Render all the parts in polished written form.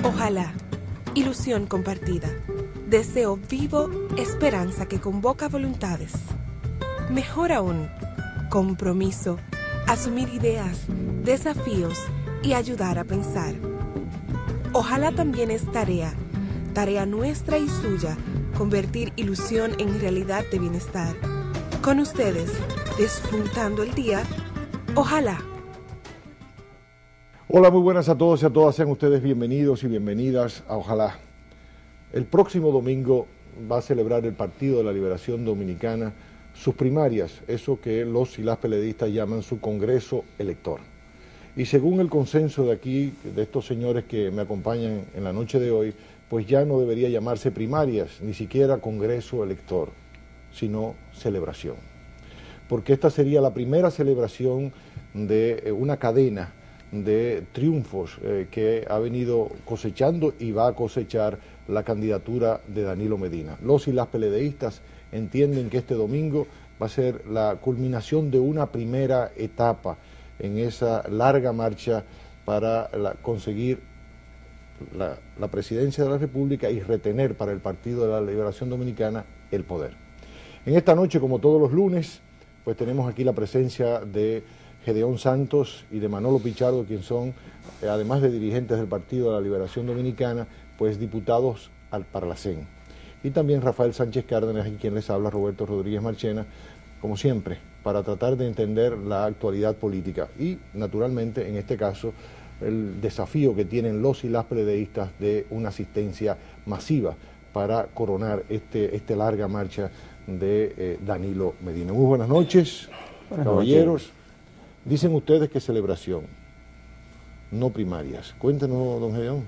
Ojalá, ilusión compartida, deseo vivo, esperanza que convoca voluntades. Mejor aún, compromiso, asumir ideas, desafíos y ayudar a pensar. Ojalá también es tarea nuestra y suya, convertir ilusión en realidad de bienestar. Con ustedes, despuntando el día, ojalá. Hola, muy buenas a todos y a todas, sean ustedes bienvenidos y bienvenidas a Ojalá. El próximo domingo va a celebrar el Partido de la Liberación Dominicana sus primarias, eso que los y las PLDistas llaman su Congreso Elector. Y según el consenso de aquí, de estos señores que me acompañan en la noche de hoy, pues ya no debería llamarse primarias, ni siquiera Congreso Elector, sino celebración. Porque esta sería la primera celebración de una cadena de triunfos que ha venido cosechando y va a cosechar la candidatura de Danilo Medina. Los y las PLDistas entienden que este domingo va a ser la culminación de una primera etapa en esa larga marcha para conseguir la presidencia de la República y retener para el Partido de la Liberación Dominicana el poder. En esta noche, como todos los lunes, pues tenemos aquí la presencia de Gedeón Santos y de Manolo Pichardo, quienes son, además de dirigentes del Partido de la Liberación Dominicana, pues diputados al Parlacén. Y también Rafael Sánchez Cárdenas, y quien les habla, Roberto Rodríguez Marchena, como siempre, para tratar de entender la actualidad política y, naturalmente, en este caso, el desafío que tienen los y las PLDistas de una asistencia masiva para coronar esta larga marcha de Danilo Medina. Muy buenas noches, caballeros. Dicen ustedes que celebración, no primarias. Cuéntenos, don Gedeón.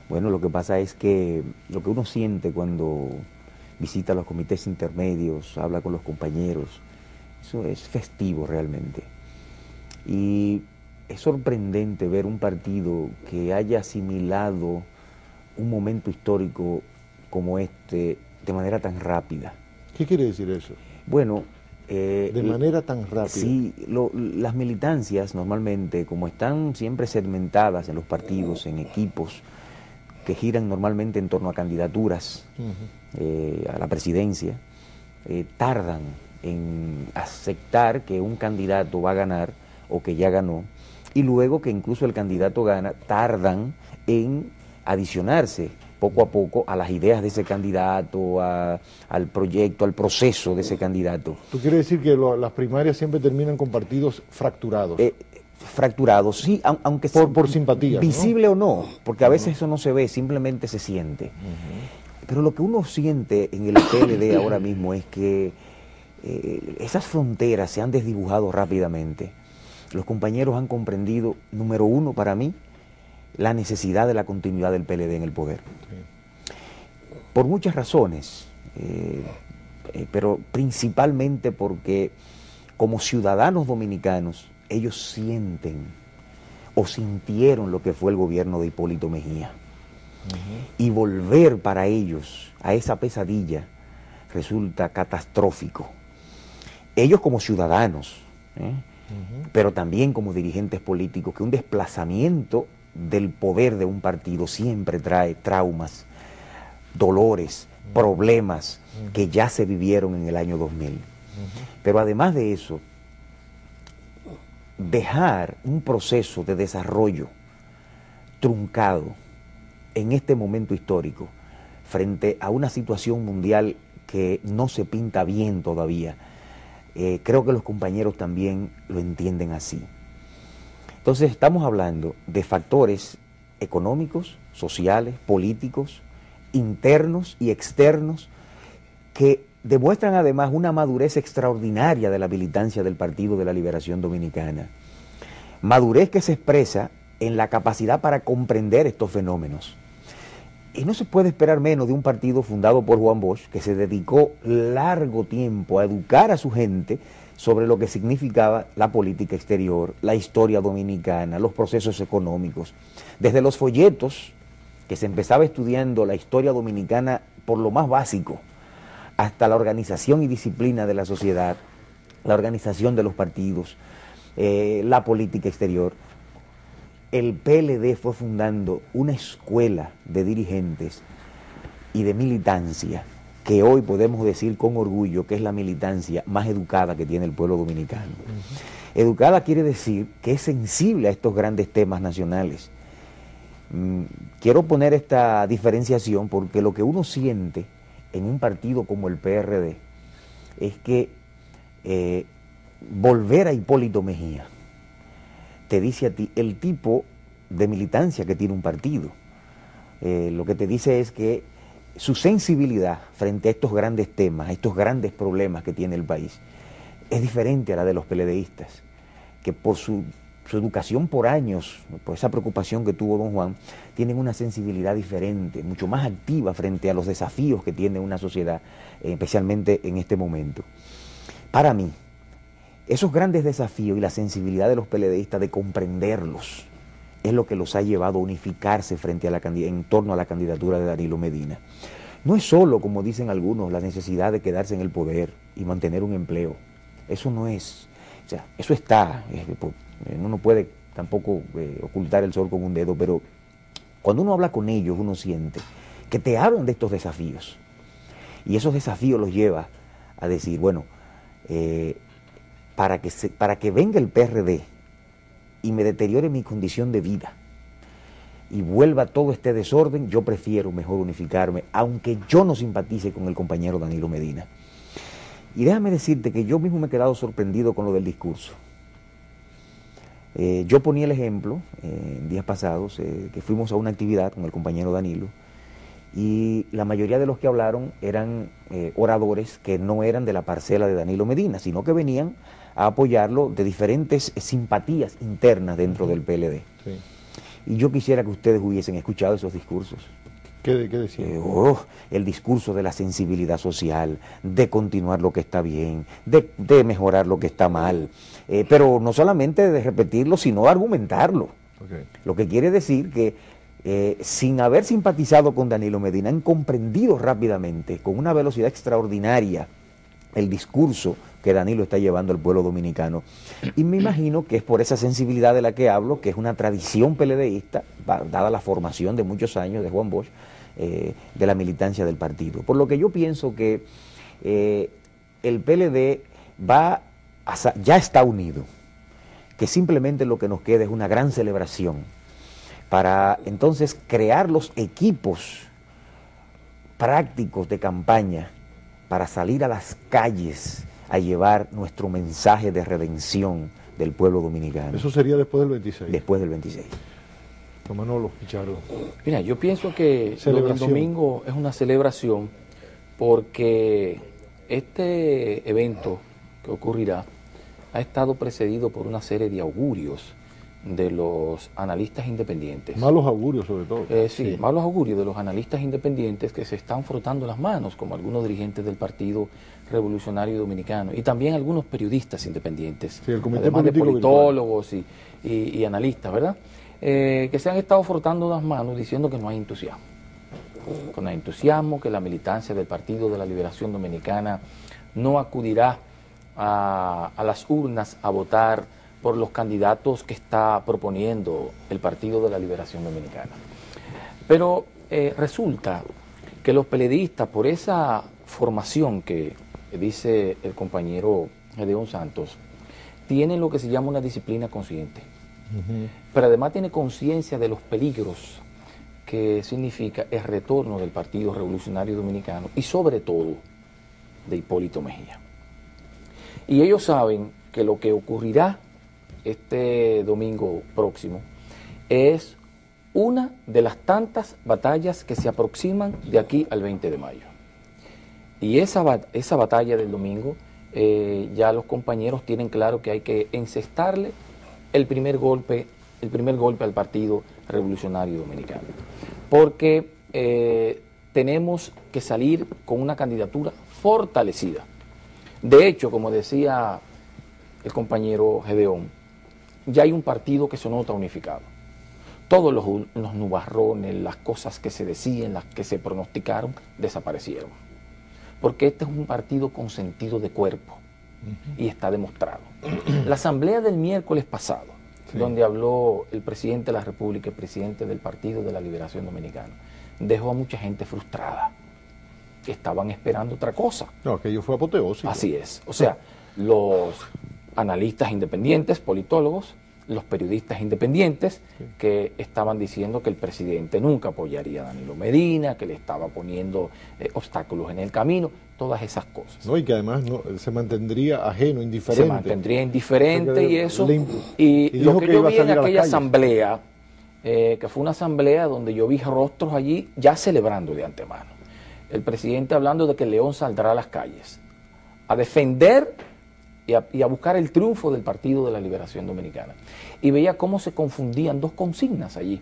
Bueno, lo que pasa es que lo que uno siente cuando visita los comités intermedios, habla con los compañeros, eso es festivo realmente. Y es sorprendente ver un partido que haya asimilado un momento histórico como este de manera tan rápida. ¿Qué quiere decir eso? Bueno, de manera tan rápida. Sí, las militancias normalmente, como están siempre segmentadas en los partidos, en equipos que giran normalmente en torno a candidaturas a la presidencia, tardan en aceptar que un candidato va a ganar o que ya ganó, y luego que incluso el candidato gana, tardan en adicionarse poco a poco a las ideas de ese candidato, al proyecto, al proceso de ese candidato. ¿Tú quieres decir que las primarias siempre terminan con partidos fracturados? Fracturados, sí, aunque por simpatía, visible, ¿no? O no, porque a veces eso no se ve, simplemente se siente. Pero lo que uno siente en el PLD ahora mismo es que esas fronteras se han desdibujado rápidamente. Los compañeros han comprendido, número uno para mí, la necesidad de la continuidad del PLD en el poder. Sí. Por muchas razones, pero principalmente porque como ciudadanos dominicanos, ellos sienten o sintieron lo que fue el gobierno de Hipólito Mejía. Y volver para ellos a esa pesadilla resulta catastrófico. Ellos como ciudadanos, pero también como dirigentes políticos, que un desplazamiento del poder de un partido siempre trae traumas, dolores, problemas que ya se vivieron en el año 2000. Pero además de eso, dejar un proceso de desarrollo truncado en este momento histórico frente a una situación mundial que no se pinta bien todavía, creo que los compañeros también lo entienden así. Entonces estamos hablando de factores económicos, sociales, políticos, internos y externos que demuestran además una madurez extraordinaria de la militancia del Partido de la Liberación Dominicana. Madurez que se expresa en la capacidad para comprender estos fenómenos. Y no se puede esperar menos de un partido fundado por Juan Bosch, que se dedicó largo tiempo a educar a su gente sobre lo que significaba la política exterior, la historia dominicana, los procesos económicos. Desde los folletos, que se empezaba estudiando la historia dominicana por lo más básico, hasta la organización y disciplina de la sociedad, la organización de los partidos, la política exterior. el PLD fue fundando una escuela de dirigentes y de militancia que hoy podemos decir con orgullo que es la militancia más educada que tiene el pueblo dominicano. Educada quiere decir que es sensible a estos grandes temas nacionales. Quiero poner esta diferenciación porque lo que uno siente en un partido como el PRD es que volver a Hipólito Mejía te dice a ti el tipo de militancia que tiene un partido. Lo que te dice es que su sensibilidad frente a estos grandes temas, a estos grandes problemas que tiene el país, es diferente a la de los PLDistas, que por su educación por años, por esa preocupación que tuvo don Juan, tienen una sensibilidad diferente, mucho más activa frente a los desafíos que tiene una sociedad, especialmente en este momento. Para mí, esos grandes desafíos y la sensibilidad de los PLDistas de comprenderlos es lo que los ha llevado a unificarse en torno a la candidatura de Danilo Medina. No es solo, como dicen algunos, la necesidad de quedarse en el poder y mantener un empleo. Eso no es, o sea, eso está, uno no puede tampoco ocultar el sol con un dedo, pero cuando uno habla con ellos, uno siente que te hablan de estos desafíos. Y esos desafíos los lleva a decir, bueno, para que venga el PRD y me deteriore mi condición de vida y vuelva todo este desorden, yo prefiero mejor unificarme, aunque yo no simpatice con el compañero Danilo Medina. Y déjame decirte que yo mismo me he quedado sorprendido con lo del discurso. Yo ponía el ejemplo en días pasados que fuimos a una actividad con el compañero Danilo y la mayoría de los que hablaron eran oradores que no eran de la parcela de Danilo Medina, sino que venían a apoyarlo de diferentes simpatías internas dentro del PLD. Sí. Y yo quisiera que ustedes hubiesen escuchado esos discursos. ¿Qué decían? El discurso de la sensibilidad social, de continuar lo que está bien, de mejorar lo que está mal, pero no solamente de repetirlo, sino argumentarlo. Okay. Lo que quiere decir que sin haber simpatizado con Danilo Medina, han comprendido rápidamente, con una velocidad extraordinaria, el discurso que Danilo está llevando al pueblo dominicano. Y me imagino que es por esa sensibilidad de la que hablo, que es una tradición PLDista, dada la formación de muchos años de Juan Bosch, de la militancia del partido. Por lo que yo pienso que el PLD ya está unido, que simplemente lo que nos queda es una gran celebración para entonces crear los equipos prácticos de campaña para salir a las calles a llevar nuestro mensaje de redención del pueblo dominicano. ¿Eso sería después del 26? Después del 26. Don Manolo, Pichardo. Mira, yo pienso que el domingo es una celebración porque este evento que ocurrirá ha estado precedido por una serie de augurios de los analistas independientes. Malos augurios sobre todo. Sí, malos augurios de los analistas independientes que se están frotando las manos, como algunos dirigentes del Partido Revolucionario Dominicano y también algunos periodistas independientes, sí, el comité además de político politólogos y analistas, ¿verdad? Que se han estado frotando las manos diciendo que no hay entusiasmo. Que no hay entusiasmo, que la militancia del Partido de la Liberación Dominicana no acudirá a las urnas a votar por los candidatos que está proponiendo el Partido de la Liberación Dominicana. Pero resulta que los PLDistas, por esa formación que dice el compañero Gedeón Santos, tienen lo que se llama una disciplina consciente. Pero además tiene conciencia de los peligros que significa el retorno del Partido Revolucionario Dominicano y sobre todo de Hipólito Mejía. Y ellos saben que lo que ocurrirá este domingo próximo es una de las tantas batallas que se aproximan de aquí al 20 de mayo. Y esa batalla del domingo, ya los compañeros tienen claro que hay que encestarle el primer golpe al Partido Revolucionario Dominicano. Porque tenemos que salir con una candidatura fortalecida. De hecho, como decía el compañero Gedeón, ya hay un partido que se nota unificado. Todos los nubarrones, las cosas que se decían, las que se pronosticaron, desaparecieron. Porque este es un partido con sentido de cuerpo y está demostrado. La asamblea del miércoles pasado donde habló el presidente de la República, el presidente del Partido de la Liberación Dominicana, dejó a mucha gente frustrada, que estaban esperando otra cosa. No, aquello fue apoteósico. Así es. O sea, los analistas independientes, politólogos, los periodistas independientes, que estaban diciendo que el presidente nunca apoyaría a Danilo Medina, que le estaba poniendo obstáculos en el camino, todas esas cosas. No, y que además se mantendría ajeno, indiferente. Se mantendría indiferente y eso. Y lo que yo vi en aquella asamblea, que fue una asamblea donde yo vi rostros allí ya celebrando de antemano. El presidente hablando de que León saldrá a las calles a defender y a buscar el triunfo del Partido de la Liberación Dominicana. Y veía cómo se confundían dos consignas allí.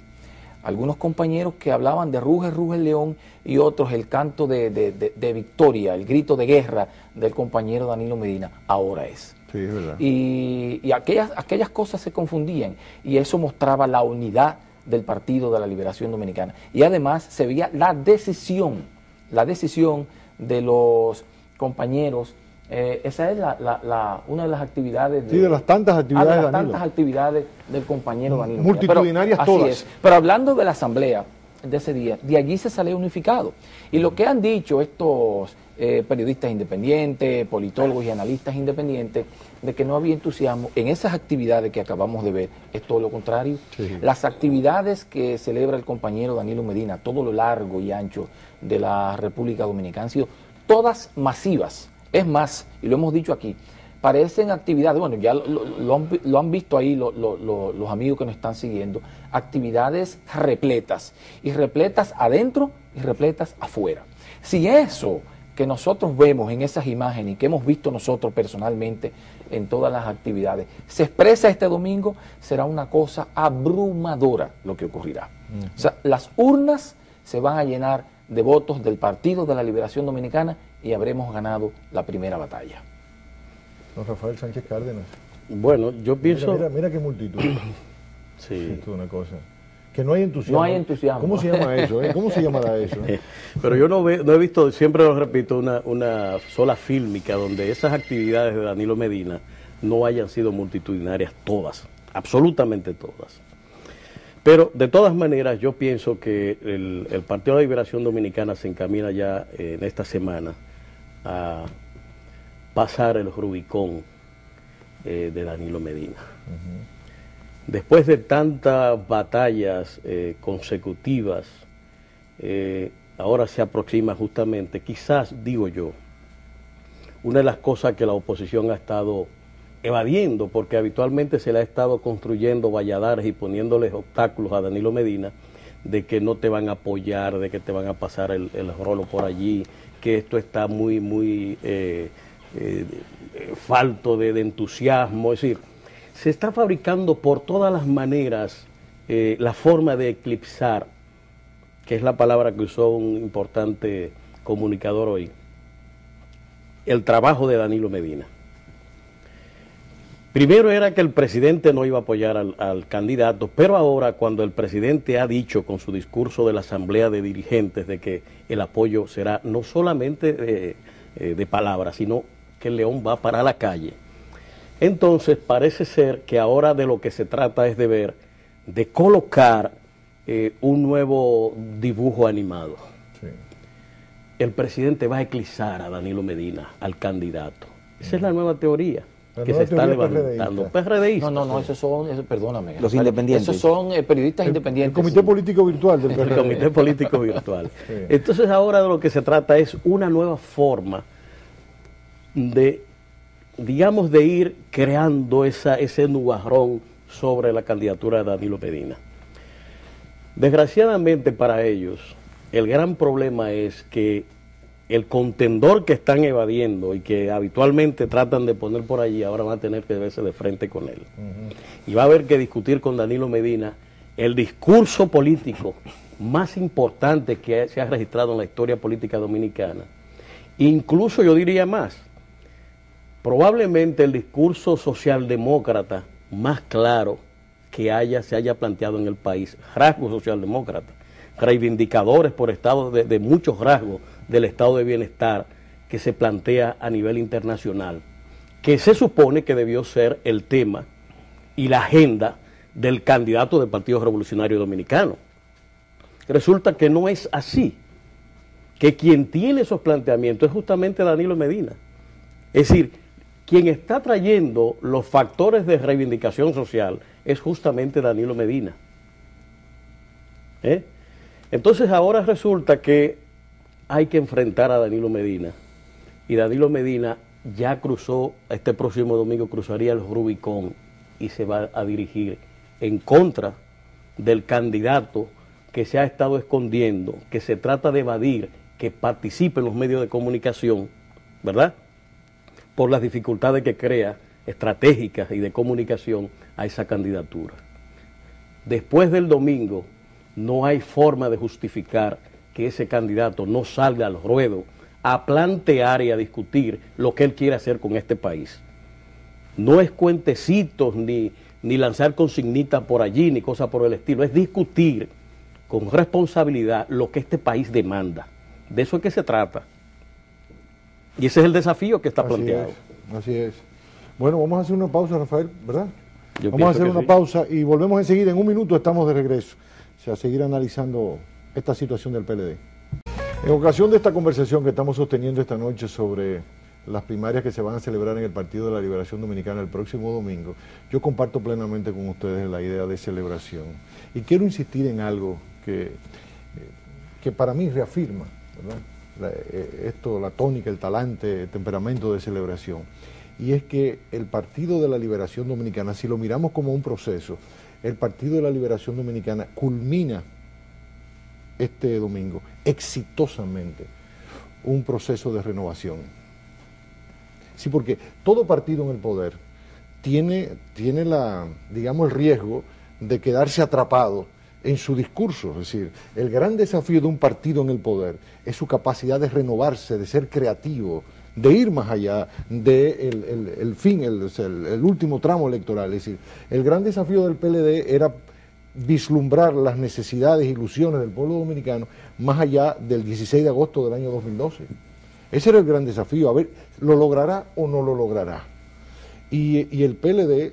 Algunos compañeros que hablaban de ruge, ruge el león, y otros el canto de victoria, el grito de guerra del compañero Danilo Medina, ahora es. Sí, es verdad. Y aquellas cosas se confundían, y eso mostraba la unidad del Partido de la Liberación Dominicana. Y además se veía la decisión de los compañeros. Esa es una de las actividades. Sí, de las tantas actividades de Danilo. tantas actividades del compañero Danilo. Multitudinarias pero, todas. Así es. Pero hablando de la asamblea de ese día, de allí se salió unificado. Y lo que han dicho estos periodistas independientes, politólogos y analistas independientes, de que no había entusiasmo en esas actividades que acabamos de ver, es todo lo contrario. Sí. Las actividades que celebra el compañero Danilo Medina a todo lo largo y ancho de la República Dominicana han sido todas masivas. Es más, y lo hemos dicho aquí, parecen actividades, bueno, ya lo han visto ahí los amigos que nos están siguiendo, actividades repletas, y repletas adentro y repletas afuera. Si eso que nosotros vemos en esas imágenes y que hemos visto nosotros personalmente en todas las actividades, se expresa este domingo, será una cosa abrumadora lo que ocurrirá. O sea, las urnas se van a llenar de votos del Partido de la Liberación Dominicana y habremos ganado la primera batalla. Don Rafael Sánchez Cárdenas. Bueno, yo pienso... Mira qué multitud. Sí. Esto es una cosa. Que no hay entusiasmo. No hay entusiasmo. ¿Cómo se llama eso? ¿Cómo se llamará eso? Pero yo no he visto, siempre lo repito, una sola fílmica donde esas actividades de Danilo Medina no hayan sido multitudinarias todas, absolutamente todas. Pero de todas maneras yo pienso que el Partido de la Liberación Dominicana se encamina ya en esta semana a pasar el Rubicón de Danilo Medina. Después de tantas batallas consecutivas, ahora se aproxima justamente, quizás digo yo, una de las cosas que la oposición ha estado evadiendo, porque habitualmente se le ha estado construyendo valladares y poniéndoles obstáculos a Danilo Medina, de que no te van a apoyar, de que te van a pasar el rolo por allí, que esto está muy falto de entusiasmo. Es decir, se está fabricando por todas las maneras la forma de eclipsar, que es la palabra que usó un importante comunicador hoy, el trabajo de Danilo Medina. Primero era que el presidente no iba a apoyar al candidato, pero ahora cuando el presidente ha dicho con su discurso de la asamblea de dirigentes de que el apoyo será no solamente de palabras, sino que el León va para la calle, entonces parece ser que ahora de lo que se trata es de colocar un nuevo dibujo animado. Sí. El presidente va a eclipsar a Danilo Medina, al candidato. Esa es la nueva teoría que se está levantando. PRDistas. No, esos son, perdóname. Los independientes. Esos son periodistas independientes. El Comité Político Virtual del PRD. El Comité Político Virtual. Sí. Entonces ahora de lo que se trata es una nueva forma de, digamos, de ir creando ese nubarrón sobre la candidatura de Danilo Medina. Desgraciadamente para ellos, el gran problema es que el contendor que están evadiendo y que habitualmente tratan de poner por allí, ahora van a tener que verse de frente con él. Y va a haber que discutir con Danilo Medina el discurso político más importante que se ha registrado en la historia política dominicana. Incluso yo diría más, probablemente el discurso socialdemócrata más claro que se haya planteado en el país, rasgos socialdemócratas, reivindicadores por estado de muchos rasgos del estado de bienestar que se plantea a nivel internacional, que se supone que debió ser el tema y la agenda del candidato del Partido Revolucionario Dominicano. Resulta que no es así, que quien tiene esos planteamientos es justamente Danilo Medina. Es decir, quien está trayendo los factores de reivindicación social es justamente Danilo Medina. Entonces ahora resulta que hay que enfrentar a Danilo Medina, y Danilo Medina ya cruzó, este próximo domingo cruzaría el Rubicón y se va a dirigir en contra del candidato que se ha estado escondiendo, que se trata de evadir, que participe en los medios de comunicación, ¿verdad?, por las dificultades que crea, estratégicas y de comunicación, a esa candidatura. Después del domingo, no hay forma de justificar que ese candidato no salga al ruedo a plantear y a discutir lo que él quiere hacer con este país. No es cuentecitos, ni lanzar consignitas por allí, ni cosas por el estilo, es discutir con responsabilidad lo que este país demanda. De eso es que se trata. Y ese es el desafío que está planteado. Así es. Bueno, vamos a hacer una pausa, Rafael, ¿verdad? Yo vamos a hacer una sí. pausa y volvemos enseguida. En un minuto estamos de regreso. O sea, a seguir analizando esta situación del PLD. En ocasión de esta conversación que estamos sosteniendo esta noche sobre las primarias que se van a celebrar en el Partido de la Liberación Dominicana el próximo domingo, yo comparto plenamente con ustedes la idea de celebración. Y quiero insistir en algo que para mí reafirma, ¿verdad?, la tónica, el talante, el temperamento de celebración. Y es que el Partido de la Liberación Dominicana, si lo miramos como un proceso, el Partido de la Liberación Dominicana culmina este domingo exitosamente un proceso de renovación. Sí, porque todo partido en el poder tiene digamos, el riesgo de quedarse atrapado en su discurso. Es decir, el gran desafío de un partido en el poder es su capacidad de renovarse, de ser creativo, de ir más allá del fin, el último tramo electoral. Es decir, el gran desafío del PLD era vislumbrar las necesidades e ilusiones del pueblo dominicano más allá del 16 de agosto del año 2012. Ese era el gran desafío, a ver, ¿lo logrará o no lo logrará? Y el PLD,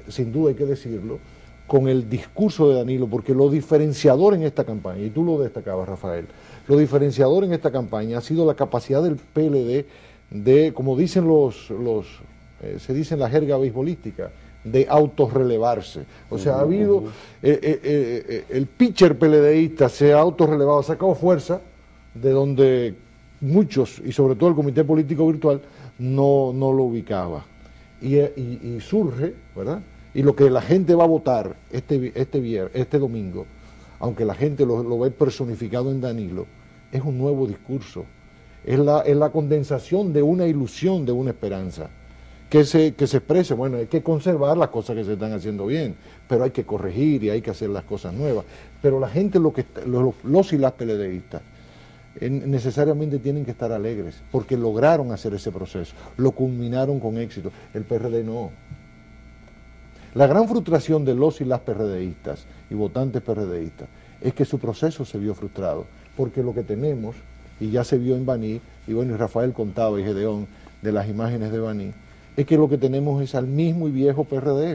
sin duda hay que decirlo, con el discurso de Danilo, porque lo diferenciador en esta campaña, y tú lo destacabas, Rafael, lo diferenciador en esta campaña ha sido la capacidad del PLD de, como dicen se dice en la jerga beisbolística, de autorrelevarse. O sea, ha habido, el pitcher PLDista se ha autorrelevado, ha sacado fuerza de donde muchos, y sobre todo el Comité Político Virtual, no lo ubicaba. Y surge, ¿verdad?, y lo que la gente va a votar este domingo, aunque la gente lo ve personificado en Danilo, es un nuevo discurso. Es la condensación de una ilusión, de una esperanza, que se exprese. Bueno, hay que conservar las cosas que se están haciendo bien, pero hay que corregir y hay que hacer las cosas nuevas. Pero la gente, los y las PLDistas, necesariamente tienen que estar alegres, porque lograron hacer ese proceso, lo culminaron con éxito. El PRD no. La gran frustración de los y las PRDistas y votantes PRDistas es que su proceso se vio frustrado, porque lo que tenemos, y ya se vio en Baní, y bueno, y Rafael contaba, y Gedeón, de las imágenes de Baní, es que lo que tenemos es al mismo y viejo PRD.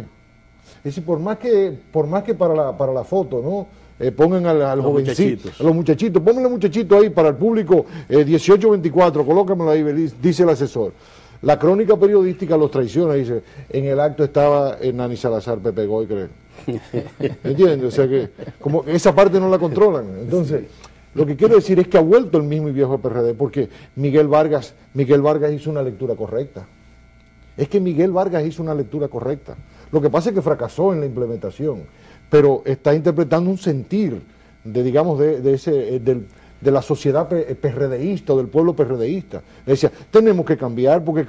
Es decir, por más que para la foto, ¿no?, pongan al jovencito, a los muchachitos, pónganle muchachito ahí para el público, 18-24, colócamelo ahí, dice el asesor. La crónica periodística los traiciona, dice, en el acto estaba Hernani Salazar, Pepe Goy, creo. ¿Entiendes? O sea que como esa parte no la controlan. Entonces, lo que quiero decir es que ha vuelto el mismo y viejo PRD, porque Miguel Vargas hizo una lectura correcta. Es que Miguel Vargas hizo una lectura correcta. Lo que pasa es que fracasó en la implementación, pero está interpretando un sentir de la sociedad PRDista, o del pueblo PRDista. Le decía, tenemos que cambiar, porque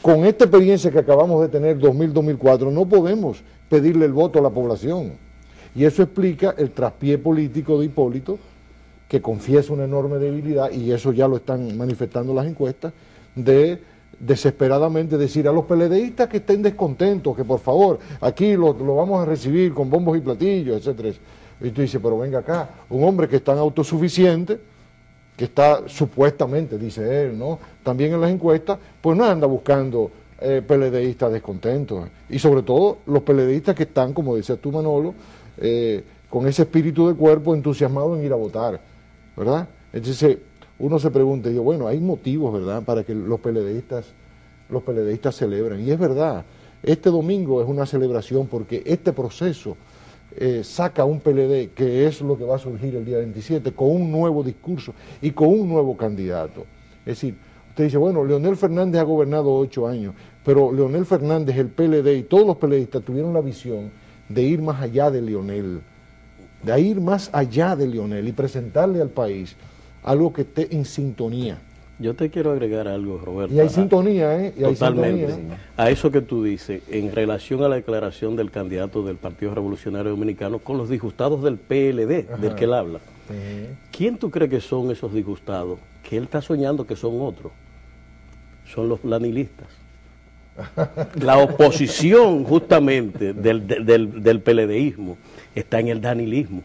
con esta experiencia que acabamos de tener, 2000-2004, no podemos pedirle el voto a la población. Y eso explica el traspié político de Hipólito, que confiesa una enorme debilidad, y eso ya lo están manifestando las encuestas, de desesperadamente decir a los PLDistas que estén descontentos, que por favor, aquí lo vamos a recibir con bombos y platillos, etcétera. Y tú dices, pero venga acá, un hombre que es tan autosuficiente, que está supuestamente, dice él, ¿no?, también en las encuestas, pues no anda buscando PLDistas descontentos. Y sobre todo los PLDistas que están, como decías tú, Manolo, con ese espíritu de cuerpo entusiasmado en ir a votar, ¿verdad? Entonces uno se pregunta, yo, bueno, hay motivos, ¿verdad?, para que los PLDistas celebren. Y es verdad, este domingo es una celebración porque este proceso saca un PLD, que es lo que va a surgir el día 27, con un nuevo discurso y con un nuevo candidato. Es decir, usted dice, bueno, Leonel Fernández ha gobernado 8 años, pero Leonel Fernández, el PLD y todos los PLDistas tuvieron la visión de ir más allá de Leonel, y presentarle al país algo que esté en sintonía. Yo te quiero agregar algo, Roberto. Y hay sintonía, ¿eh? Totalmente. A eso que tú dices, en relación a la declaración del candidato del Partido Revolucionario Dominicano con los disgustados del PLD, del que él habla. ¿Quién tú crees que son esos disgustados? Que él está soñando que son otros. Son los danilistas. La oposición justamente del PLDismo está en el danilismo,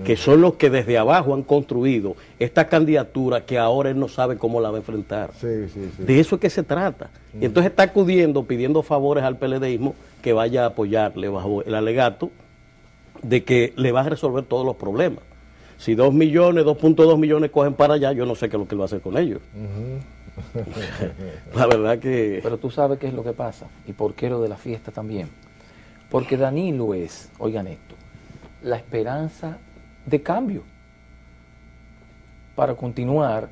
que son los que desde abajo han construido esta candidatura que ahora él no sabe cómo la va a enfrentar. De eso es que se trata. Y entonces está acudiendo, pidiendo favores al PLDismo que vaya a apoyarle bajo el alegato de que le va a resolver todos los problemas. Si 2 millones, 2.2 millones cogen para allá, yo no sé qué es lo que él va a hacer con ellos. La verdad que... Pero tú sabes qué es lo que pasa y por qué lo de la fiesta también. Porque Danilo es, oigan esto, la esperanza de cambio para continuar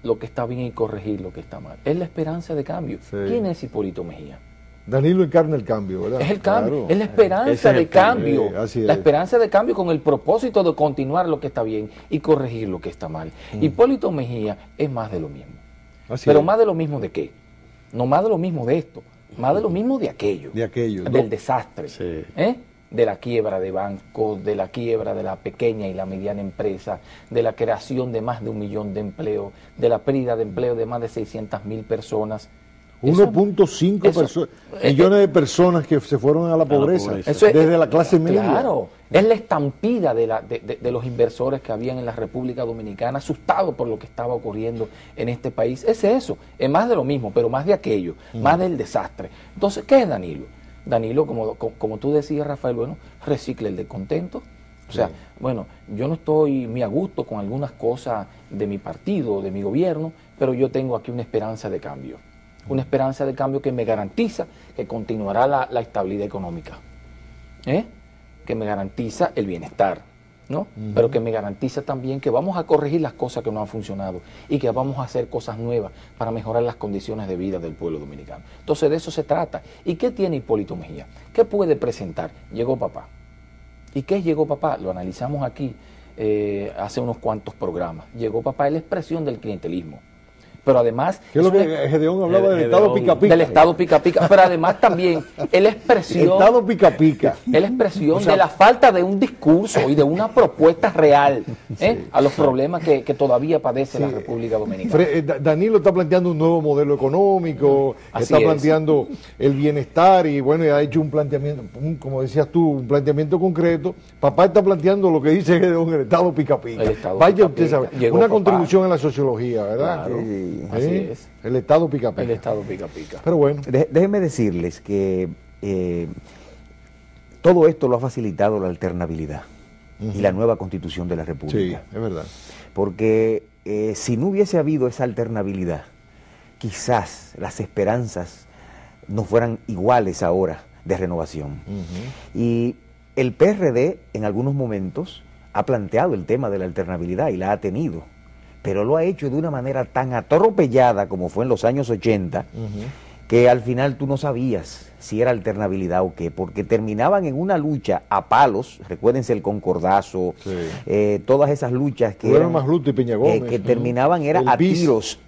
lo que está bien y corregir lo que está mal. Es la esperanza de cambio. ¿Quién es Hipólito Mejía? Danilo encarna el cambio, ¿verdad? Es el cambio, es la esperanza de cambio. La esperanza de cambio con el propósito de continuar lo que está bien y corregir lo que está mal. Hipólito Mejía es más de lo mismo. Pero más de lo mismo de qué? No más de lo mismo de esto, más de lo mismo de aquello. Del desastre. De la quiebra de bancos, de la quiebra de la pequeña y la mediana empresa, de la creación de más de 1 millón de empleos, de la pérdida de empleo de más de 600.000 personas. 1.5 millones de personas que se fueron a la pobreza, desde la clase media. Claro, es la estampida de los inversores que habían en la República Dominicana, asustados por lo que estaba ocurriendo en este país. Es eso, es más de lo mismo, pero más de aquello, más del desastre. Entonces, ¿qué es Danilo? Danilo, como tú decías, Rafael, bueno, recicla el descontento. O sea, bueno, yo no estoy muy a gusto con algunas cosas de mi partido, de mi gobierno, pero yo tengo aquí una esperanza de cambio. Una esperanza de cambio que me garantiza que continuará la estabilidad económica, que me garantiza el bienestar, ¿no? Pero que me garantiza también que vamos a corregir las cosas que no han funcionado y que vamos a hacer cosas nuevas para mejorar las condiciones de vida del pueblo dominicano. Entonces de eso se trata. ¿Y qué tiene Hipólito Mejía? ¿Qué puede presentar? Llegó papá. ¿Y qué es Llegó papá? Lo analizamos aquí hace unos cuantos programas. Llegó papá es la expresión del clientelismo. Pero además... ¿Qué es lo que Gedeón hablaba del Estado pica-pica? Del Estado pica-pica, pero además también es la expresión... Estado pica-pica. Es la expresión de la falta de un discurso y de una propuesta real a los problemas que todavía padece la República Dominicana. Danilo está planteando un nuevo modelo económico, está planteando el bienestar y bueno, ha hecho un planteamiento, como decías tú, un planteamiento concreto. Papá está planteando lo que dice Gedeón, el Estado pica-pica. Vaya usted sabe, una contribución a la sociología, ¿verdad? Claro. Así es. El Estado pica-pica. El Estado pica-pica. Pero bueno. Déjenme decirles que todo esto lo ha facilitado la alternabilidad y la nueva Constitución de la República. Sí, es verdad. Porque si no hubiese habido esa alternabilidad, quizás las esperanzas no fueran iguales ahora de renovación. Y el PRD en algunos momentos ha planteado el tema de la alternabilidad y la ha tenido, pero lo ha hecho de una manera tan atropellada como fue en los años 80, que al final tú no sabías si era alternabilidad o qué, porque terminaban en una lucha a palos, recuérdense el concordazo, todas esas luchas que eran más Luto y Peña Gómez, que terminaban era a tiros.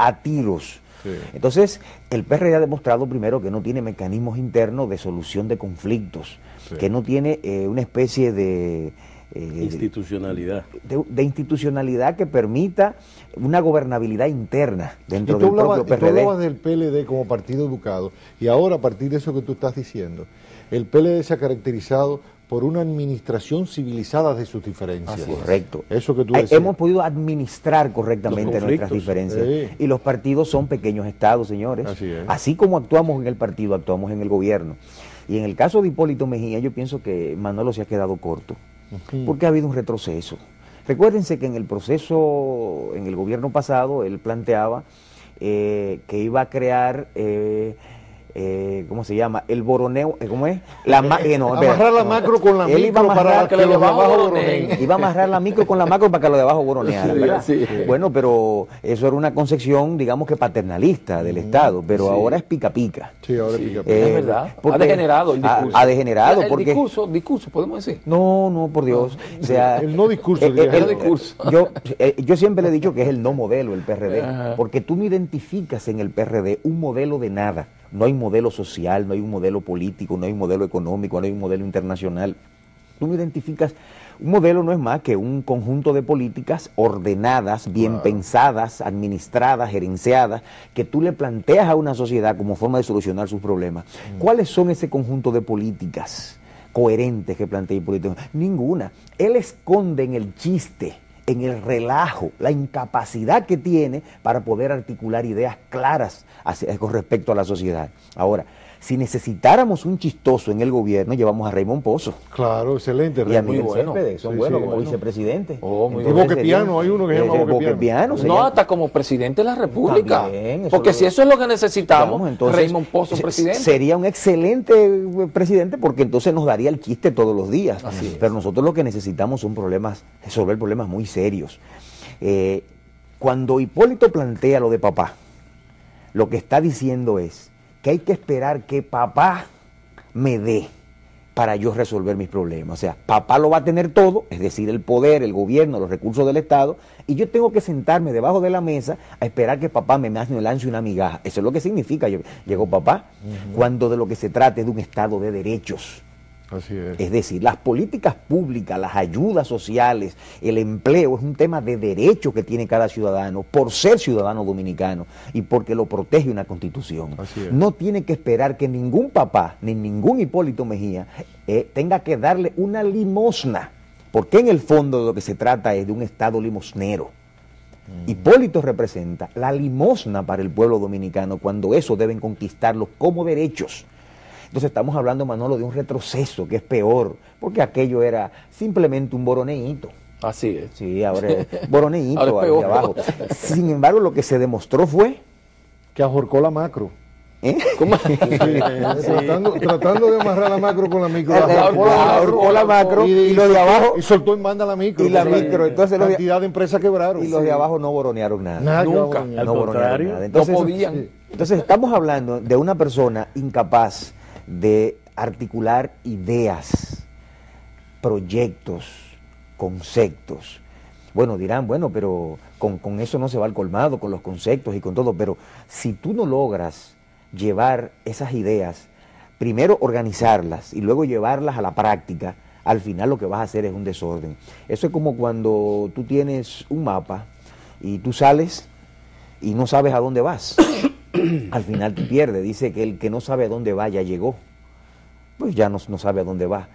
Entonces, el PRD ha demostrado primero que no tiene mecanismos internos de solución de conflictos, que no tiene una especie de institucionalidad. De institucionalidad que permita una gobernabilidad interna dentro del propio PRD. Tú hablabas del PLD como partido educado y ahora a partir de eso que tú estás diciendo, el PLD se ha caracterizado por una administración civilizada de sus diferencias. Así es. Correcto. Eso que tú decías. Hemos podido administrar correctamente nuestras diferencias. Sí. Y los partidos son pequeños estados, señores. Así es. Así como actuamos en el partido, actuamos en el gobierno. Y en el caso de Hipólito Mejía, yo pienso que Manolo se ha quedado corto, porque ha habido un retroceso. Recuérdense que en el proceso, en el gobierno pasado, él planteaba que iba a crear... ¿cómo se llama? El boroneo, ¿cómo es? Amarrar la macro con la micro para que los de abajo boroneen. Iba a amarrar la micro con la macro para que los de abajo boronearan, ¿verdad? Sí. Bueno, pero eso era una concepción, digamos que paternalista del Estado, pero ahora es pica pica. Sí, ahora es pica pica. Es verdad. Ha degenerado el discurso. Ha degenerado. El discurso, podemos decir. No, por Dios. O sea, el no discurso. Yo siempre le he dicho que es el no modelo, el PRD, porque tú no identificas en el PRD un modelo de nada. No hay modelo social, no hay un modelo político, no hay un modelo económico, no hay un modelo internacional. Tú no identificas, un modelo no es más que un conjunto de políticas ordenadas, bien pensadas, administradas, gerenciadas, que tú le planteas a una sociedad como forma de solucionar sus problemas. ¿Cuáles son ese conjunto de políticas coherentes que plantea Hipólito? Ninguna. Él esconde en el chiste, en el relajo, la incapacidad que tiene para poder articular ideas claras con respecto a la sociedad. Ahora, si necesitáramos un chistoso en el gobierno, llevamos a Raymond Pozo. Claro, excelente. Y a Miguel bueno. Céspedes, son buenos como vicepresidente. Muy Y Boquepiano, hay uno que se llama Boquepiano. No, hasta como presidente de la República. También, porque si eso es lo que necesitamos, entonces, Raymond Pozo presidente. Sería un excelente presidente porque entonces nos daría el chiste todos los días. Pero nosotros lo que necesitamos son resolver problemas muy serios. Cuando Hipólito plantea lo de papá, lo que está diciendo es que hay que esperar que papá me dé para yo resolver mis problemas. O sea, papá lo va a tener todo, es decir, el poder, el gobierno, los recursos del Estado, y yo tengo que sentarme debajo de la mesa a esperar que papá me lance una migaja. Eso es lo que significa, llegó papá, cuando de lo que se trata es de un Estado de derechos. Así es. Es decir, las políticas públicas, las ayudas sociales, el empleo es un tema de derecho que tiene cada ciudadano por ser ciudadano dominicano y porque lo protege una constitución. Así es. No tiene que esperar que ningún papá ni ningún Hipólito Mejía tenga que darle una limosna, porque en el fondo de lo que se trata es de un Estado limosnero. Hipólito representa la limosna para el pueblo dominicano cuando eso deben conquistarlo como derechos. Entonces estamos hablando, Manolo, de un retroceso que es peor, porque aquello era simplemente un boroneíto. Así es. Sí, ahora es boroneíto Ahora es peor. abajo. Sin embargo, lo que se demostró fue... Que ahorcó la macro. ¿Cómo? Tratando de amarrar la macro con la micro. Ahorcó la macro y los de abajo... Y soltó en banda la micro. Y la micro, entonces cantidad de empresas quebraron. Y los de abajo no boronearon nada. Nunca. No boronearon nada. Entonces, no podían. Entonces estamos hablando de una persona incapaz de articular ideas, proyectos, conceptos. Bueno, dirán, bueno, pero con eso no se va al colmado, con los conceptos y con todo, pero si tú no logras llevar esas ideas, primero organizarlas y luego llevarlas a la práctica, al final lo que vas a hacer es un desorden. Eso es como cuando tú tienes un mapa y tú sales y no sabes a dónde vas. Al final te pierdes. Dice que el que no sabe a dónde va ya llegó. Pues ya no sabe a dónde va.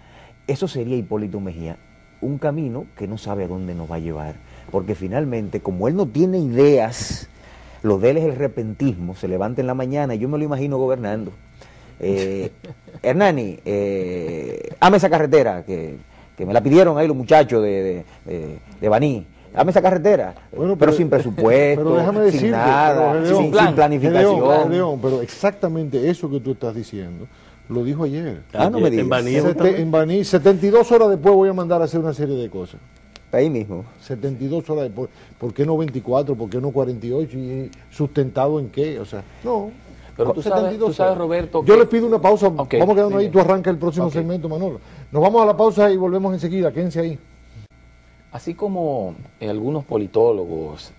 Eso sería Hipólito Mejía, un camino que no sabe a dónde nos va a llevar. Porque finalmente, como él no tiene ideas, lo de él es el repentismo. Se levanta en la mañana y yo me lo imagino gobernando. Hernani, hazme esa carretera que me la pidieron ahí los muchachos de Baní. Dame esa carretera, bueno, pero sin presupuesto, pero déjame decirte, sin nada, sin planificación. León, pero exactamente eso que tú estás diciendo, lo dijo ayer. No me digas. En Baní, 72 horas después voy a mandar a hacer una serie de cosas. Ahí mismo. 72 horas después. ¿Por qué no 24? ¿Por qué no 48? ¿Y sustentado en qué? O sea, no. Pero tú sabes, Roberto... Yo les pido una pausa. Okay, vamos a quedarnos ahí. Tú arranca el próximo segmento, Manolo. Nos vamos a la pausa y volvemos enseguida. Quédense ahí. Así como algunos politólogos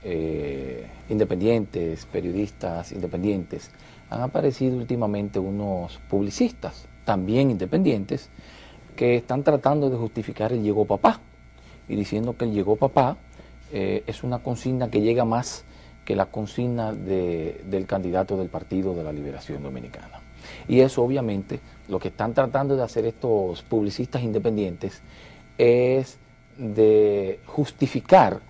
independientes, periodistas independientes, han aparecido últimamente unos publicistas también independientes que están tratando de justificar el llegó papá y diciendo que el llegó papá es una consigna que llega más que la consigna del candidato del Partido de la Liberación Dominicana. Y eso obviamente lo que están tratando de hacer estos publicistas independientes es de justificar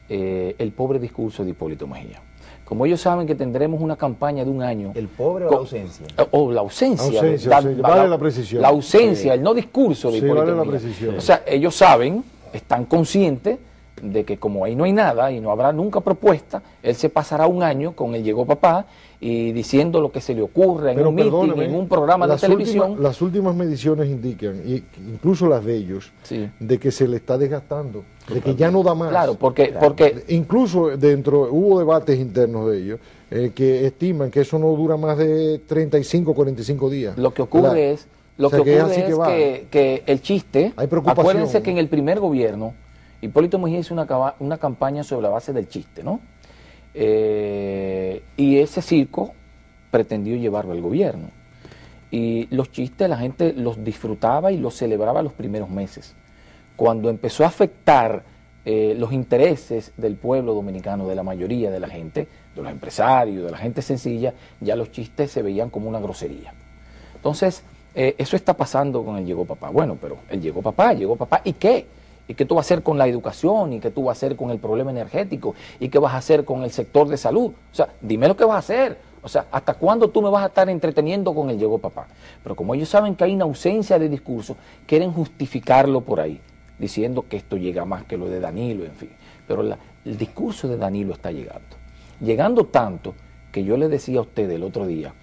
el pobre discurso de Hipólito Mejía. Como ellos saben que tendremos una campaña de un año... ¿El pobre o la ausencia? O la ausencia. Vale la precisión. La ausencia, el no discurso de Hipólito vale la Mejía. precisión. O sea, ellos saben, están conscientes de que como ahí no hay nada y no habrá nunca propuesta, él se pasará un año con el Llegó Papá y diciendo lo que se le ocurre en un meeting, en un programa de televisión. Las últimas mediciones indican, incluso las de ellos, Sí. de que se le está desgastando, de que ya no da más. Claro, porque Incluso hubo debates internos de ellos que estiman que eso no dura más de 35, 45 días. lo que ocurre es, que el chiste, Hay preocupación. acuérdense que en el primer gobierno, Hipólito Mejía hizo una campaña sobre la base del chiste, ¿no? Y ese circo pretendió llevarlo al gobierno. Y los chistes la gente los disfrutaba y los celebraba los primeros meses. Cuando empezó a afectar los intereses del pueblo dominicano, de la mayoría de la gente, de los empresarios, de la gente sencilla, ya los chistes se veían como una grosería. Entonces, eso está pasando con el Llegó Papá. Bueno, pero el Llegó Papá, ¿y qué? ¿Y qué tú vas a hacer con la educación? ¿Y qué tú vas a hacer con el problema energético? ¿Y qué vas a hacer con el sector de salud? O sea, dime lo que vas a hacer. O sea, ¿hasta cuándo tú me vas a estar entreteniendo con el Llegó Papá? Pero como ellos saben que hay una ausencia de discurso, quieren justificarlo por ahí, diciendo que esto llega más que lo de Danilo, en fin. Pero el discurso de Danilo está llegando. Llegando tanto que yo le decía a usted el otro día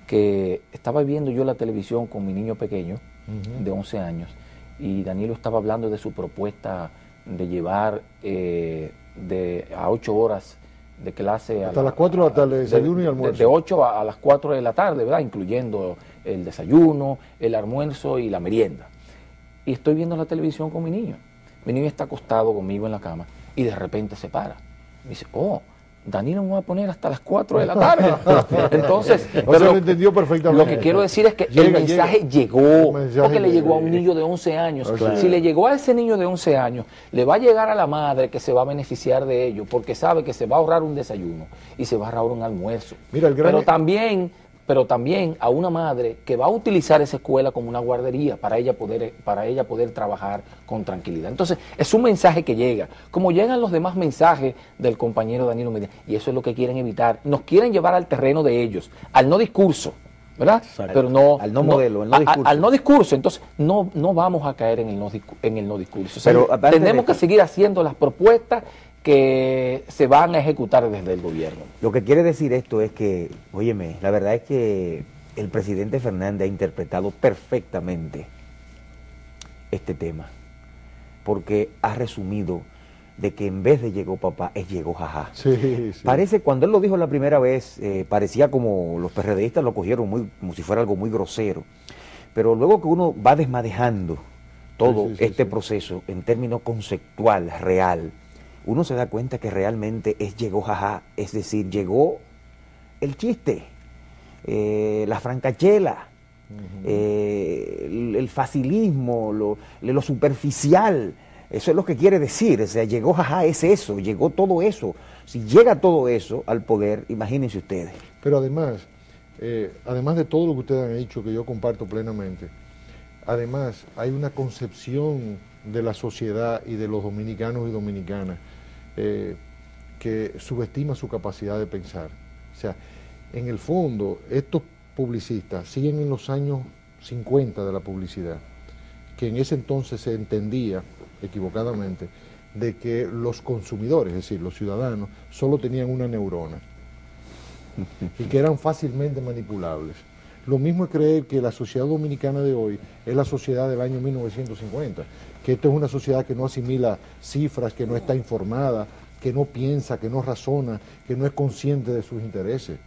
que estaba viendo yo la televisión con mi niño pequeño, de 11 años, y Danilo estaba hablando de su propuesta de llevar a 8 horas de clase hasta las 4 de la tarde, desayuno y almuerzo. De 8 a las 4 de la tarde, ¿verdad? Incluyendo el desayuno, el almuerzo y la merienda. Y estoy viendo la televisión con mi niño. Mi niño está acostado conmigo en la cama y de repente se para. Me dice, Danilo me va a poner hasta las 4 de la tarde. Entonces, lo entendió perfectamente. Lo que quiero decir es que el mensaje llegó, porque le llegó a un niño de 11 años. Claro. Si le llegó a ese niño de 11 años, le va a llegar a la madre que se va a beneficiar de ello, porque sabe que se va a ahorrar un desayuno y se va a ahorrar un almuerzo. Mira, pero también a una madre que va a utilizar esa escuela como una guardería para ella poder trabajar con tranquilidad. Entonces, es un mensaje que llega, como llegan los demás mensajes del compañero Danilo Medina, y eso es lo que quieren evitar. Nos quieren llevar al terreno de ellos, al no discurso, ¿verdad? Exacto. Pero no al no modelo, al no discurso. Al no discurso. Entonces, no vamos a caer en el no discurso. O sea, pero tenemos que seguir haciendo las propuestas que se van a ejecutar desde el gobierno. Lo que quiere decir esto es que, óyeme, la verdad es que el presidente Fernández ha interpretado perfectamente este tema, porque ha resumido de que en vez de Llegó Papá, es Llegó Jajá. Sí. Parece, cuando él lo dijo la primera vez, parecía como los PRDistas lo cogieron como si fuera algo muy grosero, pero luego que uno va desmadejando todo este proceso en términos conceptual, real, uno se da cuenta que realmente Llegó Jajá, es decir, llegó el chiste, la francachela, el facilismo, lo superficial. Eso es lo que quiere decir. O sea, Llegó Jajá es eso, llegó todo eso. Si llega todo eso al poder, imagínense ustedes. Pero además de todo lo que ustedes han dicho, que yo comparto plenamente, además hay una concepción de la sociedad y de los dominicanos y dominicanas que subestima su capacidad de pensar. O sea, en el fondo, estos publicistas siguen en los años 50 de la publicidad, que en ese entonces se entendía, equivocadamente, de que los consumidores, es decir, los ciudadanos, solo tenían una neurona y que eran fácilmente manipulables. Lo mismo es creer que la sociedad dominicana de hoy es la sociedad del año 1950, que esto es una sociedad que no asimila cifras, que no está informada, que no piensa, que no razona, que no es consciente de sus intereses.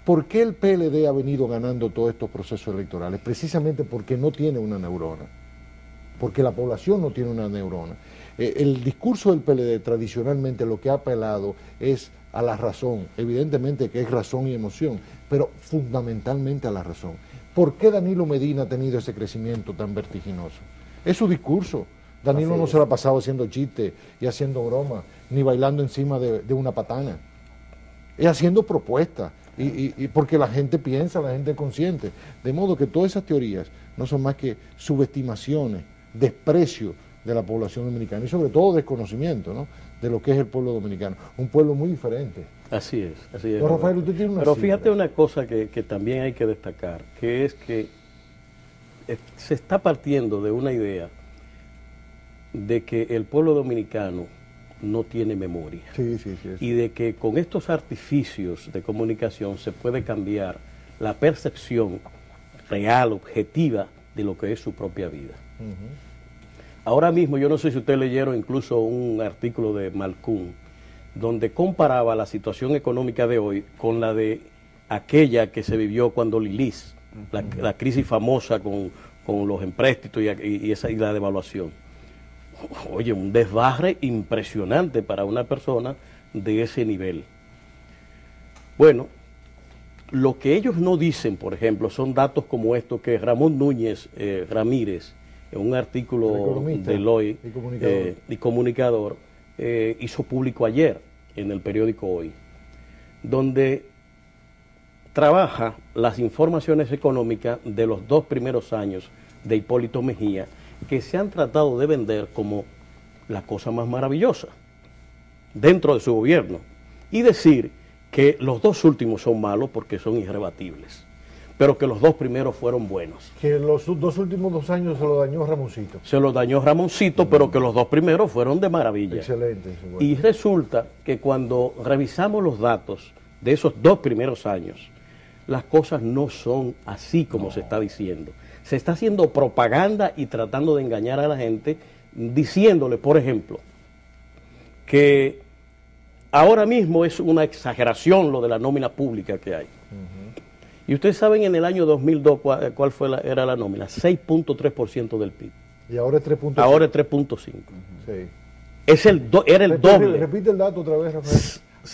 ¿Por qué el PLD ha venido ganando todos estos procesos electorales? Precisamente porque no tiene una neurona, porque la población no tiene una neurona. El discurso del PLD tradicionalmente lo que ha apelado es a la razón, evidentemente que es razón y emoción, pero fundamentalmente a la razón. ¿Por qué Danilo Medina ha tenido ese crecimiento tan vertiginoso? Es su discurso. Danilo no se lo ha pasado haciendo chistes y haciendo bromas, ni bailando encima de una patana. Es haciendo propuestas, y porque la gente piensa, la gente es consciente. De modo que todas esas teorías no son más que subestimaciones, desprecio de la población dominicana y sobre todo desconocimiento, ¿no?, de lo que es el pueblo dominicano. Un pueblo muy diferente. Así es, así es. Don Rafael, usted tiene una Pero cifra. fíjate una cosa que también hay que destacar, que es que se está partiendo de una idea de que el pueblo dominicano no tiene memoria. Sí. Y de que con estos artificios de comunicación se puede cambiar la percepción real, objetiva, de lo que es su propia vida. Ahora mismo, yo no sé si ustedes leyeron incluso un artículo de Malcún, donde comparaba la situación económica de hoy con la de aquella que se vivió cuando Lilis, la crisis famosa con los empréstitos y la devaluación. Oye, un desbarre impresionante para una persona de ese nivel. Bueno, lo que ellos no dicen, por ejemplo, son datos como estos que Ramón Núñez Ramírez, en un artículo de Loy y comunicador, hizo público ayer en el periódico Hoy, donde trabaja las informaciones económicas de los 2 primeros años de Hipólito Mejía, que se han tratado de vender como la cosa más maravillosa dentro de su gobierno, y decir que los 2 últimos son malos porque son irrebatibles, pero que los 2 primeros fueron buenos. Que los 2 últimos 2 años se lo dañó Ramoncito. Se los dañó Ramoncito, pero que los 2 primeros fueron de maravilla. Excelente. Bueno. Y resulta que cuando revisamos los datos de esos 2 primeros años, las cosas no son así como se está diciendo. Se está haciendo propaganda y tratando de engañar a la gente, diciéndole, por ejemplo, que ahora mismo es una exageración lo de la nómina pública que hay. Y ustedes saben en el año 2002 cuál era la nómina, 6.3% del PIB. Y ahora es 3.5. Ahora es 3.5. Sí. Era el doble. Repite el dato otra vez, Rafael.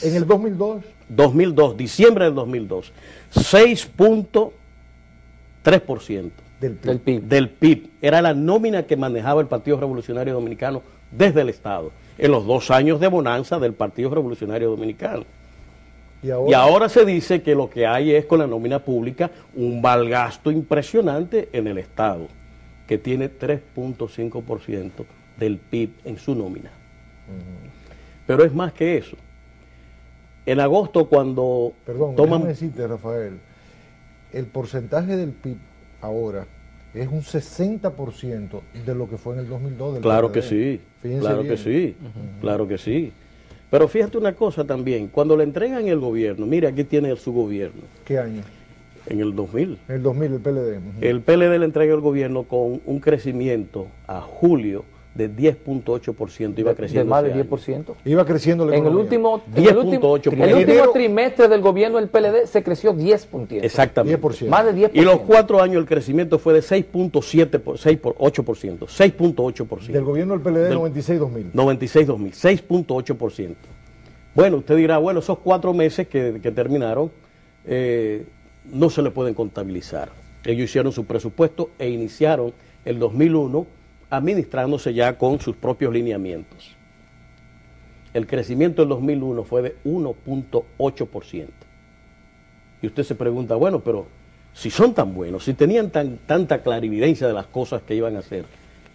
En el 2002. Diciembre del 2002, 6.3% del PIB. Era la nómina que manejaba el Partido Revolucionario Dominicano desde el Estado, en los 2 años de bonanza del Partido Revolucionario Dominicano. Y ahora se dice que lo que hay es con la nómina pública un malgasto impresionante en el Estado, que tiene 3.5% del PIB en su nómina. Pero es más que eso. En agosto, cuando déjame decirte, Rafael, el porcentaje del PIB ahora es un 60% de lo que fue en el 2002. Claro que sí, claro que sí. Pero fíjate una cosa también, cuando le entregan el gobierno, mira, aquí tiene su gobierno. ¿Qué año? En el 2000. En el 2000, el PLD. El PLD le entrega el gobierno con un crecimiento a julio de 10.8%, iba creciendo. ¿De más de 10%? Iba creciendo la economía. En el último trimestre del gobierno del PLD se creció 10%. Exactamente. 10%. Más de 10%. Y los 4 años el crecimiento fue de 6.8%. Del gobierno del PLD 96-2000. 96-2000, 6.8%. Bueno, usted dirá, bueno, esos 4 meses que terminaron no se le pueden contabilizar. Ellos hicieron su presupuesto e iniciaron el 2001 administrándose ya con sus propios lineamientos. El crecimiento del 2001 fue de 1.8%. Y usted se pregunta, bueno, pero si son tan buenos, si tenían tanta clarividencia de las cosas que iban a hacer,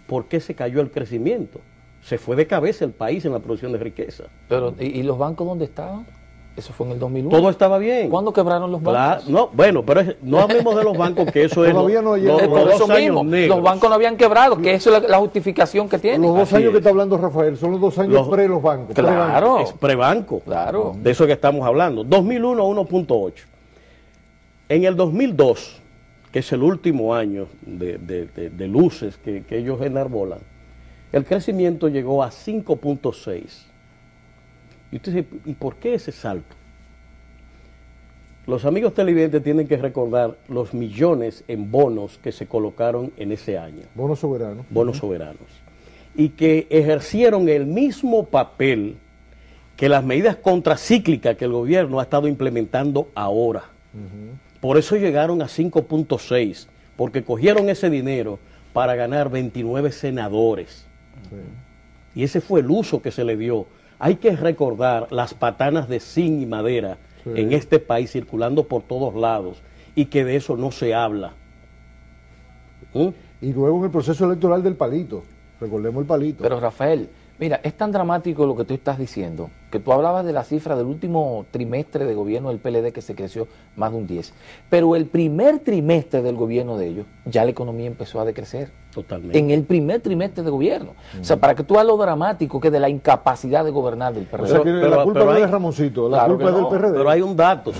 ¿por qué se cayó el crecimiento? Se fue de cabeza el país en la producción de riqueza. Pero, ¿y los bancos dónde estaban? Eso fue en el 2001. Todo estaba bien. ¿Cuándo quebraron los bancos? No, bueno, pero no hablemos de los bancos, que eso es todavía no llegó. Por eso mismo, los bancos no habían quebrado, que eso es la justificación que tienen. Los 2 años que está hablando Rafael son los 2 años pre los bancos. Claro. Es prebanco. Claro. De eso que estamos hablando. 2001, 1.8. En el 2002, que es el último año de luces que ellos enarbolan, el crecimiento llegó a 5.6. Y usted dice, ¿y por qué ese salto? Los amigos televidentes tienen que recordar los millones en bonos que se colocaron en ese año. Bonos soberanos. Bonos soberanos. Y que ejercieron el mismo papel que las medidas contracíclicas que el gobierno ha estado implementando ahora. Por eso llegaron a 5.6, porque cogieron ese dinero para ganar 29 senadores. Y ese fue el uso que se le dio. Hay que recordar las patanas de zinc y madera en este país circulando por todos lados y que de eso no se habla. Y luego en el proceso electoral del palito, recordemos el palito. Pero Rafael, mira, es tan dramático lo que tú estás diciendo, que tú hablabas de la cifra del último trimestre de gobierno del PLD que se creció más de un 10, pero el primer trimestre del gobierno de ellos, ya la economía empezó a decrecer. Totalmente. En el primer trimestre de gobierno. O sea, para que tú veas lo dramático que es de la incapacidad de gobernar del PRD. O sea que la culpa no es de Ramoncito, la Claro culpa que es del no, PRD. Pero hay un dato,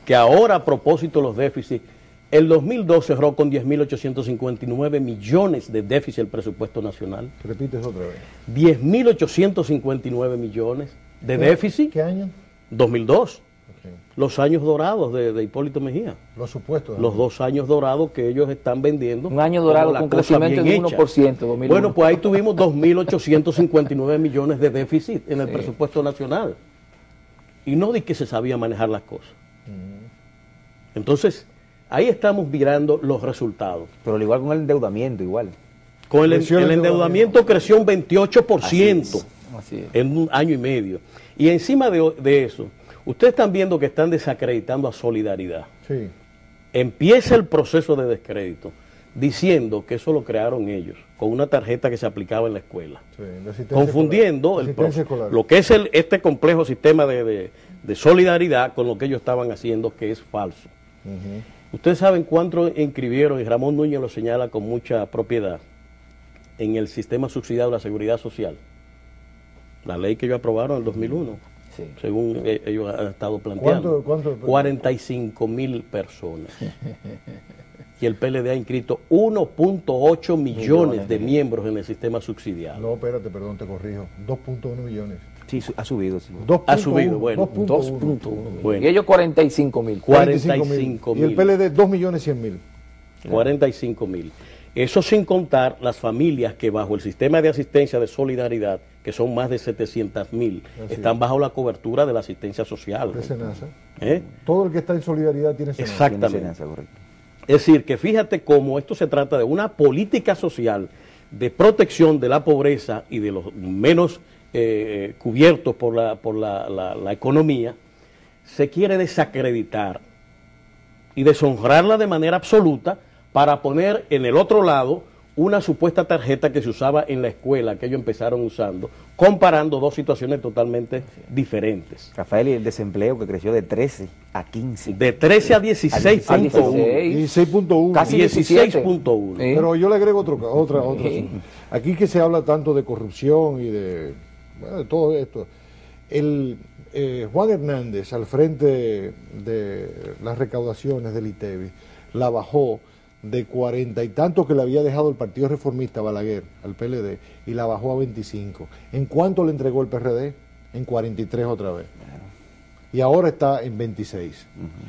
que ahora a propósito de los déficits, el 2002 cerró con 10.859 millones de déficit el presupuesto nacional. Repites otra vez. 10.859 millones de déficit. ¿Qué año? 2002. Okay. Los años dorados de Hipólito Mejía. Los supuestos. Los 2 años dorados que ellos están vendiendo. Un año dorado como la con cosa crecimiento bien de hecha. 1%. 2001. Bueno, pues ahí tuvimos 2.859 millones de déficit en el Sí. presupuesto nacional. Y no di que se sabía manejar las cosas. Entonces, ahí estamos mirando los resultados. Pero al igual con el endeudamiento, igual. Con Creció el el endeudamiento creció un 28% Así es. en un año y medio. Y encima de eso, ustedes están viendo que están desacreditando a Solidaridad. Sí. Empieza el proceso de descrédito diciendo que eso lo crearon ellos, con una tarjeta que se aplicaba en la escuela. Sí, la asistencia Confundiendo escolar. Asistencia escolar. lo que es este complejo sistema de solidaridad con lo que ellos estaban haciendo, que es falso. Ustedes saben cuánto inscribieron, y Ramón Núñez lo señala con mucha propiedad, en el sistema subsidiado de la seguridad social. La ley que ellos aprobaron en el 2001, Sí. según ellos han estado planteando. ¿Cuánto? 45.000 personas. Y el PLD ha inscrito 1.8 millones de miembros en el sistema subsidiado. No, espérate, perdón, te corrijo. 2.1 millones. Sí, ha subido, sí. 2.1, Ha subido, bueno. 2.1. Bueno, Y ellos 45.000. 45.000. Y el PLD 2.100.000. 45.000. Eso sin contar las familias que bajo el sistema de asistencia de solidaridad, que son más de 700.000, están bajo la cobertura de la asistencia social. De Senasa. ¿Eh? Todo el que está en solidaridad tiene Senasa. Exactamente. Tiene Senasa, correcto. Es decir, que fíjate cómo esto se trata de una política social de protección de la pobreza y de los menos cubiertos por la economía, se quiere desacreditar y deshonrarla de manera absoluta para poner en el otro lado una supuesta tarjeta que se usaba en la escuela, que ellos empezaron usando, comparando dos situaciones totalmente diferentes. Rafael, y el desempleo que creció de 13 a 15. De 13 a 16.1. 16.1. Casi 17. 16.1. Sí. Pero yo le agrego otra asunto. Aquí que se habla tanto de corrupción y de todo esto. Juan Hernández, al frente de las recaudaciones del ITEVI, la bajó de 40 y tantos que le había dejado el Partido Reformista Balaguer al PLD y la bajó a 25. ¿En cuánto le entregó el PRD? En 43 otra vez. Y ahora está en 26.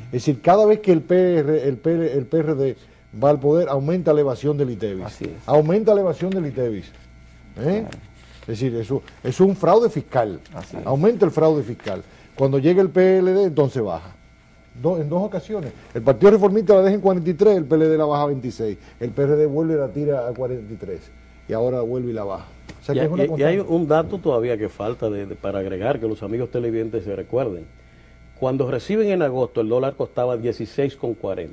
Es decir, cada vez que el PRD va al poder, aumenta la evasión del ITEVIS. Así es. Aumenta la evasión del ITEVIS. Es decir, eso es un fraude fiscal. Así es. Aumenta el fraude fiscal. Cuando llega el PLD, entonces baja. En dos ocasiones. El Partido Reformista la deja en 43, el PLD la baja a 26. El PRD vuelve y la tira a 43. Y ahora vuelve y la baja. O sea, que es una Y hay constante. un dato todavía que falta para agregar, que los amigos televidentes se recuerden. Cuando reciben en agosto, el dólar costaba 16,40.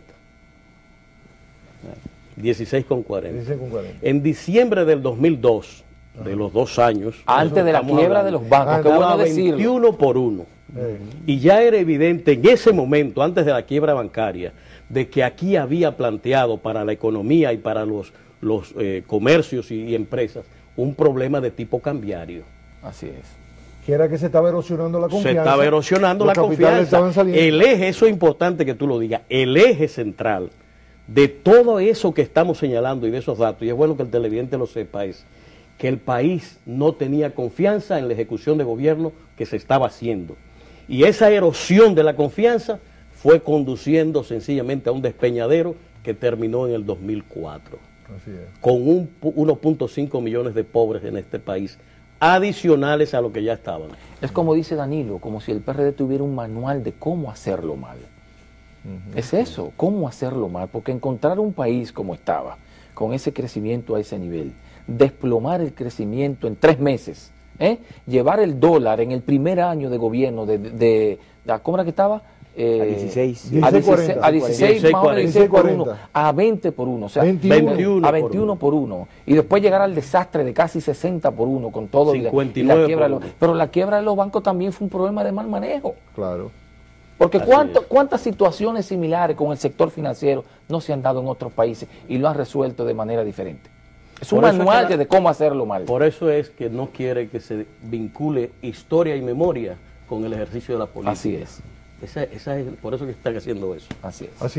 16,40. 16,40. En diciembre del 2002, de los 2 años, Antes de la estamos quiebra hablando, de los bancos, qué estaba bueno decirlo. 21 por 1. Y ya era evidente en ese momento, antes de la quiebra bancaria, de que aquí había planteado para la economía y para los comercios y empresas un problema de tipo cambiario. Así es. Que era que se estaba erosionando la confianza. Se estaba erosionando Los la capitales estaban confianza. saliendo. El eje, eso es importante que tú lo digas, el eje central de todo eso que estamos señalando y de esos datos, y es bueno que el televidente lo sepa, es que el país no tenía confianza en la ejecución de gobierno que se estaba haciendo. Y esa erosión de la confianza fue conduciendo sencillamente a un despeñadero que terminó en el 2004, Así es. con 1.5 millones de pobres en este país, adicionales a lo que ya estaban. Es como dice Danilo, como si el PRD tuviera un manual de cómo hacerlo mal. Es eso, cómo hacerlo mal, porque encontrar un país como estaba, con ese crecimiento a ese nivel, desplomar el crecimiento en 3 meses, llevar el dólar en el primer año de gobierno de ¿cómo era que estaba? A 16. A 16, a 16 más o menos 16 por 1, 40. a 20 por 1, o sea, 21 a 21 por 1. Y después llegar al desastre de casi 60 por 1 con todo y la 59 quiebra de por los, 1. pero la quiebra de los bancos también fue un problema de mal manejo. Claro. Porque Así es. ¿cuántas situaciones similares con el sector financiero no se han dado en otros países y lo han resuelto de manera diferente? Es un Por eso manual es que de cómo hacerlo mal. Por eso es que no quiere que se vincule historia y memoria con el ejercicio de la política. Así es, Esa es por eso que están haciendo eso. así es. Así